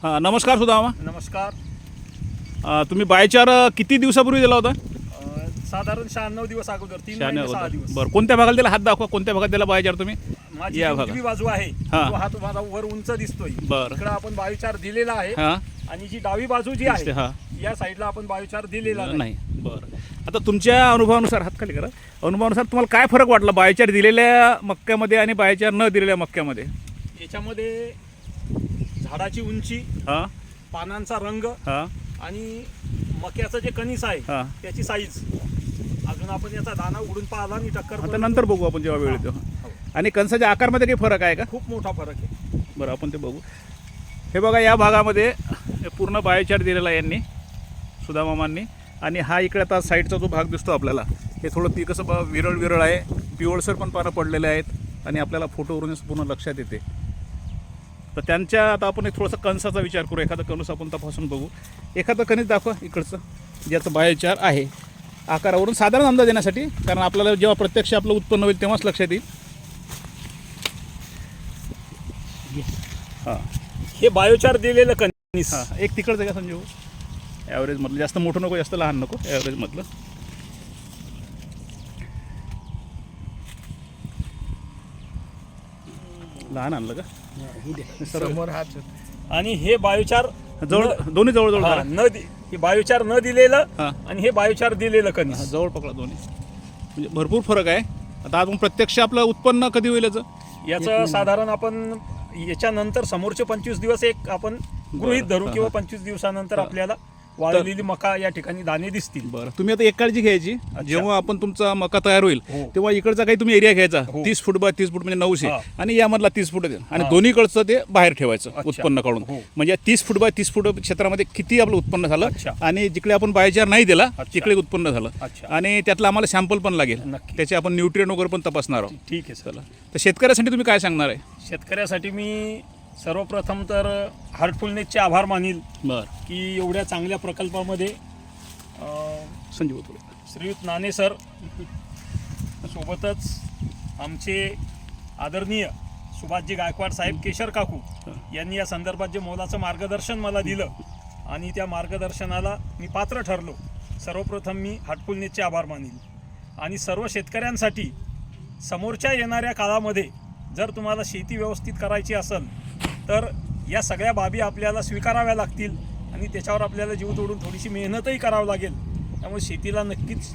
हां, नमस्कार सुदामा. नमस्कार. तुम्ही बायचार किती दिवसापूर्वी दिला होता? साधारण 96 दिवस अगोदर, 3 महिने 6 दिवस. बरं, कोणत्या भागाला दिला? हात दाखवा, कोणत्या भागात दिला बायचार तुम्ही? माझी या उजवी बाजू आहे, हां. तो हा तुम्हाला वर उंच दिसतोय. बरं. इकडे आपण बायोचार दिलेला आहे हां, आणि जी डावी बाजू जी आहे हां. या साईडला आपण बायोचार दिलेला नाही. बरं, आता तुमच्या अनुभवानुसार हात खाली करा. अनुभवानुसार तुम्हाला काय फरक वाटला बायचार दिलेल्या मक्क्यामध्ये आणि बायचार न दिलेल्या मक्क्यामध्ये? याच्यामध्ये झाडाची उंची, हां पानांचा रंग हां आणि मक्याचं जे कणीस आहे हां. त्याची साईज. अजून आपण याचा दाना उडून पाहिला आणि टक्कर आता नंतर बघू आपण जेव्हा वेळ येतो. हो. आणि कणसाच्या आकारमध्ये काही फरक आहे का? खूप मोठा फरक आहे. बरं, आपण ते बघू. हे बघा, या भागामध्ये पूर्ण बायोचार दिलेला आहे यांनी, सुदामामांनी. आणि हा इकडे आता साईडचा जो भाग दिसतो आपल्याला, हे थोडं ती कसं विरळ विरळ आहे, पिवळसर पण पानं पडलेले आहेत आणि आपल्याला फोटोवरून पूर्ण लक्षात येते. तर त्यांच्या आता आपण एक थोडासा कणसाचा विचार करू. एखादं कणस आपण तपासून बघू. एखादं कणीस दाखवा इकडचं ज्याचं बायोचार आहे, आकारावरून साधारण अंदाज देण्यासाठी, कारण आपल्याला जेव्हा प्रत्यक्ष आपलं उत्पन्न होईल तेव्हाच लक्षात येईल. हां, हे बायोचार दिलेलं कणीस. हां, एक तिकडचं का संजीव? ॲव्हरेजमधलं, जास्त मोठं नको जास्त लहान नको, ॲव्हरेजमधलं. लहान आणलं का? समोर हात. आणि हे बायोचार जवळ, दोन्ही जवळ हा, जवळ हे बायोचार न दिलेलं हां. आणि हे बायोचार दिलेलं कणीस. जवळ पकडा दोन्ही. म्हणजे भरपूर फरक आहे. आता आपण प्रत्यक्ष आपलं उत्पन्न कधी होईल याचं? याचं साधारण आपण याच्यानंतर समोरचे 25 दिवस एक आपण गृहीत धरू हां, किंवा हां. 25 दिवसानंतर आपल्याला वाळलेली मका या ठिकाणी दाणे दिसतील. बरं, तुम्ही आता एक काळजी घ्यायची, जेव्हा आपण तुमचा मका तयार होईल तेव्हा इकडचा काही तुम्ही एरिया घ्यायचा, 30 फूट बाय 30 फूट म्हणजे 900, आणि यामधला 30 फूट आणि दोन्हीकडचं ते बाहेर ठेवायचं उत्पन्न काढून. म्हणजे 30 फूट बाय 30 फूट क्षेत्रामध्ये किती आपलं उत्पन्न झालं आणि जिकडे आपण बायोचार नाही दिला तिकडे उत्पन्न झालं. आणि त्यातलं आम्हाला सॅम्पल पण लागेल, त्याचे आपण न्यूट्रिएंट वगैरे पण तपासणार आहोत. ठीक आहे. चला, तर शेतकऱ्यासाठी तुम्ही काय सांगणार आहे? शेतकऱ्यासाठी मी सर्वप्रथम तर हार्टफुलनेसचे आभार मानील बरं, की एवढ्या चांगल्या प्रकल्पामध्ये संजीव श्रीयुत नाने सर सोबतच आमचे आदरणीय सुभाषजी गायकवाड साहेब, केशर काकू यांनी या संदर्भात जे मोलाचं मार्गदर्शन मला दिलं आणि त्या मार्गदर्शनाला मी पात्र ठरलो. सर्वप्रथम मी हार्टफुलनेसचे आभार मानील. आणि सर्व शेतकऱ्यांसाठी समोरच्या येणाऱ्या काळामध्ये जर तुम्हाला शेती व्यवस्थित करायची असेल तर या सगळ्या बाबी आपल्याला स्वीकाराव्या लागतील आणि त्याच्यावर आपल्याला जीव तोडून थोडीशी मेहनतही करावं लागेल. त्यामुळे शेतीला नक्कीच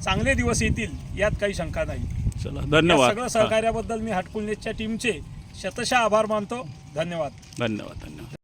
चांगले दिवस येतील यात काही शंका नाही. चला, धन्यवाद. सगळं सहकार्याबद्दल मी हार्टफुलनेसच्या टीमचे शतशः आभार मानतो. धन्यवाद. धन्यवाद.